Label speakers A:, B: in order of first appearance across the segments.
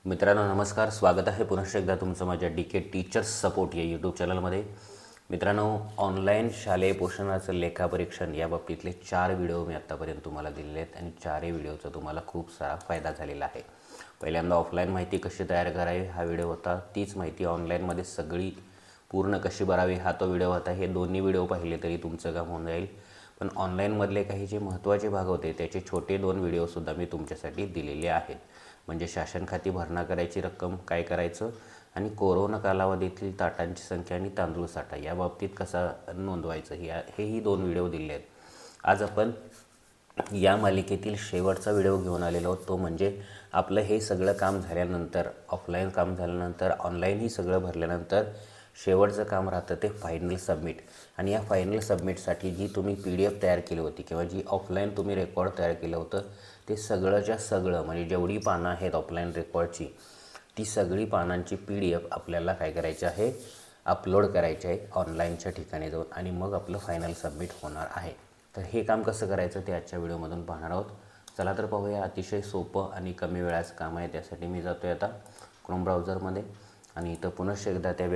A: मित्रांनो नमस्कार, स्वागत आहे पुन्हा एकदा तुमचं माझ्या DK टीचर्स सपोर्ट या यूट्यूब चॅनलमध्ये। मित्रांनो, ऑनलाईन शालेय पोषणाचं लेखापरीक्षण या बाबतीतले 4 व्हिडिओ मी आत्तापर्यंत तुम्हाला दिलेले आहेत आणि 4ही व्हिडिओचा तुम्हाला खूप सारा फायदा झालेला आहे। पहिल्यांदा ऑफलाईन माहिती कशी तयार करावी हा व्हिडिओ होता, तीच माहिती ऑनलाईनमध्ये सगळी पूर्ण कशी भरावी हा तो व्हिडिओ होता। हे दोन्ही व्हिडिओ पाहिले तरी तुमचं काम होऊन जाईल, पण ऑनलाईनमधले काही जे महत्त्वाचे भाग होते त्याचे छोटे 2 व्हिडिओसुद्धा मी तुमच्यासाठी दिलेले आहेत। म्हणजे शासन खाती भरणा करायची रक्कम काय करायचं आणि कोरोना कालावधीतील ताटांची संख्या आणि तांदूळ साठा या बाबतीत कसा नोंदवायचं हेही 2 व्हिडिओ दिले आहेत। आज आपण या मालिकेतील शेवटचा व्हिडिओ घेऊन आलेलो आहोत, तो म्हणजे आपलं हे सगळं काम झाल्यानंतर, ऑफलाईन काम झाल्यानंतर ऑनलाईनही सगळं भरल्यानंतर शेवटचं काम राहतं ते फायनल सबमिट। आणि या फायनल सबमिटसाठी जी तुम्ही PDF तयार केली होती किंवा जी ऑफलाईन तुम्ही रेकॉर्ड तयार केलं होतं ते सगळंच्या सगळं म्हणजे जेवढी पानं आहेत ऑफलाईन रेकॉर्डची ती सगळी पानांची PDF आपल्याला काय करायची आहे, अपलोड करायची आहे ऑनलाईनच्या ठिकाणी जाऊन, आणि मग आपलं फायनल सबमिट होणार आहे। तर हे काम कसं करायचं ते आजच्या व्हिडिओमधून पाहणार आहोत। चला तर पाहूया। अतिशय सोपं आणि कमी वेळाचं काम आहे। त्यासाठी मी जातो आहे आता क्रोम ब्राउझरमध्ये आणि इथं पुन्हा एकदा त्या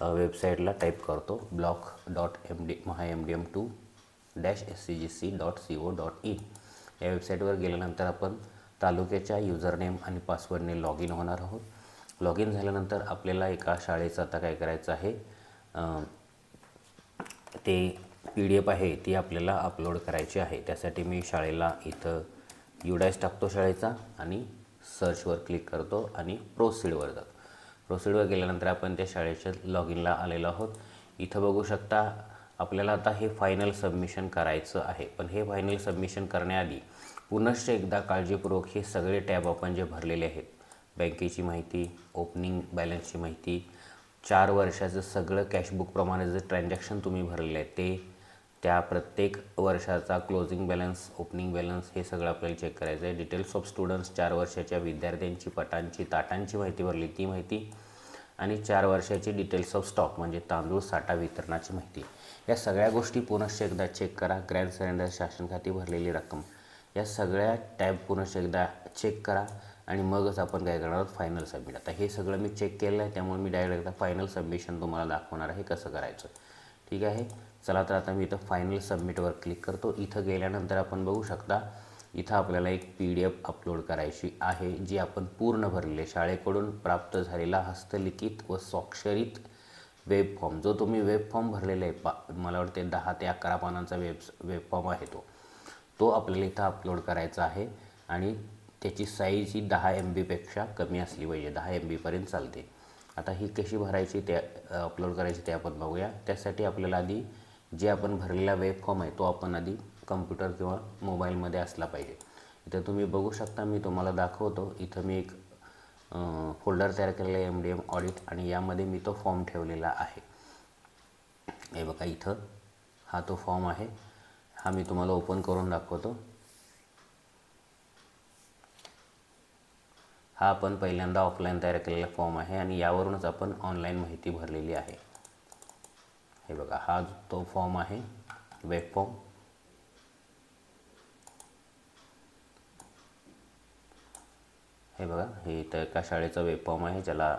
A: वेबसाईटला टाईप करतो block.mdm2-scgc.co.in। या वेबसाईटवर गेल्यानंतर आपण तालुक्याच्या युजरनेम आणि पासवर्डने लॉग इन होणार आहोत। लॉग इन झाल्यानंतर आपल्याला एका शाळेचं आता काय करायचं आहे, ते PDF आहे ती आपल्याला अपलोड करायची आहे। त्यासाठी मी शाळेला इथं UDICE टाकतो शाळेचा आणि सर्चवर क्लिक करतो आणि प्रोसीडवर जातो। प्रोसीडवर गेल्यानंतर आपण त्या शाळेच्या लॉग इनला आलेलो आहोत। इथं बघू शकता आपल्याला आता हे फायनल सबमिशन करायचं आहे, पण हे फायनल सबमिशन करण्याआधी पुनश्च एकदा काळजीपूर्वक हे सगळे टॅब आपण जे भरलेले आहेत, बँकेची माहिती, ओपनिंग बॅलन्सची माहिती, 4 वर्षाचं सगळं कॅशबुकप्रमाणे जे ट्रान्झॅक्शन तुम्ही भरलेले आहेत ते, त्या प्रत्येक वर्षाचा क्लोजिंग बॅलन्स, ओपनिंग बॅलन्स हे सगळं आपल्याला चेक करायचं आहे। डिटेल्स ऑफ स्टुडंट्स, 4 वर्षाच्या विद्यार्थ्यांची पटांची ताटांची माहिती भरली ती माहिती, आणि 4 वर्षाची डिटेल्स ऑफ स्टॉक म्हणजे तांदूळ साठा वितरणाची माहिती, या सगळ्या गोष्टी पुनश्च एकदा चेक करा। ग्रँड सरेंडर, शासन खाती भरलेली रक्कम, या सगळ्या टॅब पुनश्च एकदा चेक करा आणि मगच आपण काय करणार आहोत, फायनल सबमिट। आता हे सगळं मी चेक केलं आहे त्यामुळे मी डायरेक्ट एकदा फायनल सबमिशन तुम्हाला दाखवणार आहे कसं करायचं, ठीक आहे। चला तर आता मी इथं फायनल सबमिटवर क्लिक करतो। इथं गेल्यानंतर आपण बघू शकता इथं आपल्याला एक PDF अपलोड करायची आहे जी आपण पूर्ण भरलेली शाळेकडून प्राप्त झालेला हस्तलिखित व स्वाक्षरित वेब फॉर्म, जो तुम्ही वेब फॉर्म भरलेला आहे, मला वाटते 10 ते 11 पानांचा वेब फॉर्म आहे तो आपल्याला इथं अपलोड करायचा आहे आणि त्याची साईज ही 10 MB पेक्षा कमी असली पाहिजे, 10 MB पर्यंत चालते। आता ही कशी भरायची ते अपलोड करायची ते आपण बघूया। त्यासाठी आपल्याला आधी जे आपण भरलेला वेब फॉर्म आहे तो आपण आधी कम्प्युटर किंवा मोबाईलमध्ये असला पाहिजे। इथं तुम्ही बघू शकता, मी तुम्हाला दाखवतो। इथं मी एक फोल्डर तयार केलेला आहे MDM ऑडिट, आणि यामध्ये मी तो फॉर्म ठेवलेला आहे। हे बघा, इथं हा तो फॉर्म आहे, हा मी तुम्हाला ओपन करून दाखवतो। हा आपण पहिल्यांदा ऑफलाईन तयार केलेला फॉर्म आहे आणि यावरूनच आपण ऑनलाईन माहिती भरलेली आहे। हे बघा, हा तो फॉर्म आहे, वेब फॉर्म। हे बघा, हे इथं एका शाळेचा वेब फॉर्म आहे, ज्याला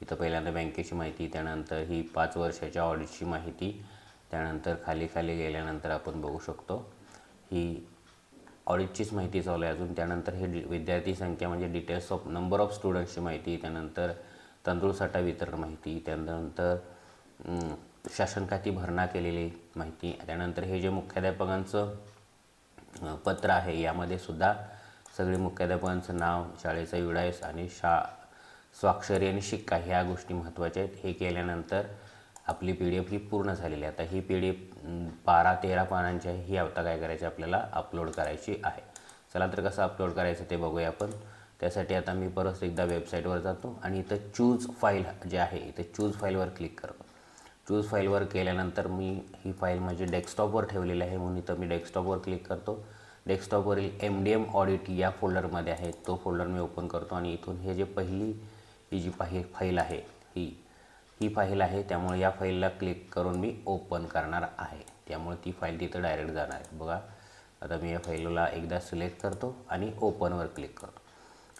A: इथं पहिल्यांदा बँकेची माहिती, त्यानंतर ही 5 वर्षाच्या ऑडिटची माहिती, त्यानंतर खाली गेल्यानंतर आपण बघू शकतो ही ऑडिटचीच माहिती चालू आहे अजून। त्यानंतर हे विद्यार्थी संख्या म्हणजे डिटेल्स ऑफ नंबर ऑफ स्टुडंट्सची माहिती, त्यानंतर तांदूळ साठा वितरण माहिती, त्यानंतर शासन खाती भरणा केलेली माहिती, त्यानंतर हे जे मुख्याध्यापकांचं पत्र आहे यामध्ये सुद्धा सगळे मुख्याध्यापकांचं नाव, शाळेचा UDICE आणि स्वाक्षरी आणि शिक्का ह्या गोष्टी महत्त्वाच्या आहेत। हे केल्यानंतर आपली PDF ही पूर्ण झालेली आहे। आता ही PDF 12-13 पानांची आहे, ही आता काय करायची आपल्याला अपलोड करायची आहे। चला तर कसं अपलोड करायचं ते बघूया आपण। त्यासाठी आता मी परत एकदा वेबसाईटवर जातो आणि इथं चूज फाईल जे आहे इथं चूज फाईलवर क्लिक करतो। चूज फाईलवर केल्यानंतर मी ही फाईल म्हणजे डेस्कटॉपवर ठेवलेली आहे म्हणून इथं मी डेस्कटॉपवर क्लिक करतो। डेस्कटॉपवरील MDM ऑडिट या फोल्डरमध्ये आहे, तो फोल्डर मी ओपन करतो आणि इथून हे जे पहिली ही जी फाईल आहे ही फाईल आहे, त्यामुळे या फाईलला क्लिक करून मी ओपन करणार आहे, त्यामुळे ती फाईल तिथं डायरेक्ट जाणार आहे। बघा, आता मी या फाईलला एकदा सिलेक्ट करतो आणि ओपनवर क्लिक करतो।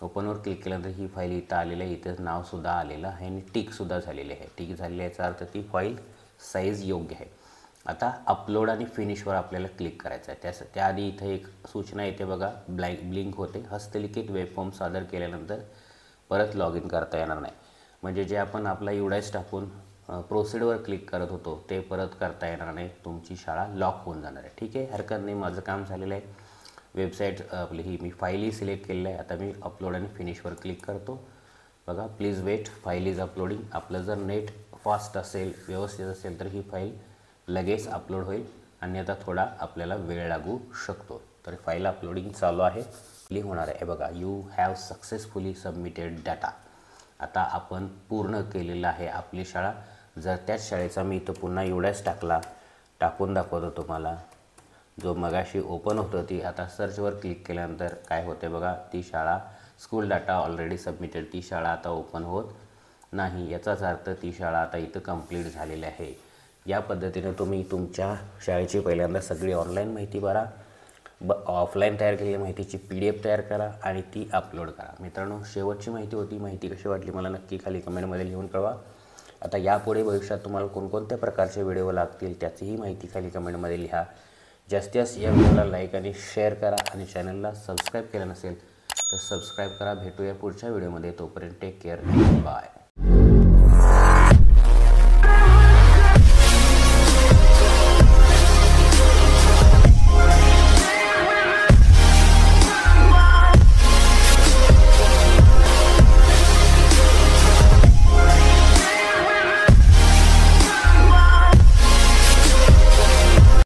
A: ओपनवर क्लिक केल्यानंतर ही फाईल इथं आलेलं आहे, इथं नावसुद्धा आलेलं आहे आणि टिकसुद्धा झालेली आहे. टिक झालेली याचा अर्थ ती फाईल साईज योग्य आहे. आता अपलोड आणि फिनिशवर आपल्याला क्लिक करायचं आहे. त्याआधी इथं एक सूचना येते बघा, ब्लिंक होते. हस्तलिखित वेब फॉर्म सादर केल्यानंतर परत लॉग इन करता येणार नाही. म्हणजे जे आपण आपला युडाइस टाकून प्रोसीडवर क्लिक करत होतो ते परत करता येणार नाही. तुमची शाळा लॉक होऊन जाणार आहे. ठीक आहे, हरकत नाही, माझं काम झालेलं आहे. वेबसाईट आपली ही मी फाईलही सिलेक्ट केलेलं आहे. आता मी अपलोड आणि फिनिशवर क्लिक करतो. बघा, please wait, file is uploading. आपलं जर नेट फास्ट असेल, व्यवस्थित असेल तर ही फाईल लगेच अपलोड होईल, आणि आता थोडा आपल्याला वेळ लागू शकतो. तर फाईल अपलोडिंग चालू आहे, क्लिक होणार आहे. बघा, you have successfully submitted data. आता आपण पूर्ण केलेलं आहे आपली शाळा. जर त्याच शाळेचा मी इथं पुन्हा युडाइस टाकून दाखवतो तुम्हाला, जो मगाशी ओपन होतं ती आता सर्चवर क्लिक केल्यानंतर काय होते बघा, ती शाळा स्कूल डाटा ऑलरेडी सबमिटेड, ती शाळा आता ओपन होत नाही. याचाच अर्थ ती शाळा आता इथं कंप्लीट झालेली आहे. या पद्धतीने तुम्ही तुमच्या शाळेची पहिल्यांदा सगळी ऑनलाईन माहिती भरा, ऑफलाईन तयार केलेल्या माहितीची PDF तयार करा आणि ती अपलोड करा. मित्रांनो, शेवटची माहिती होती. माहिती कशी वाटली मला नक्की खाली कमेंटमध्ये लिहून कळवा. आता यापुढे भविष्यात तुम्हाला कोणकोणत्या प्रकारचे व्हिडिओ लागतील त्याचीही माहिती खाली कमेंटमध्ये लिहा. जास्तीत जास्त या व्हिडिओला लाईक आणि शेअर करा, आणि चॅनलला सबस्क्राईब केलं नसेल तर सबस्क्राईब करा. भेटूया पुढच्या व्हिडिओमध्ये. तोपर्यंत टेक केअर, बाय.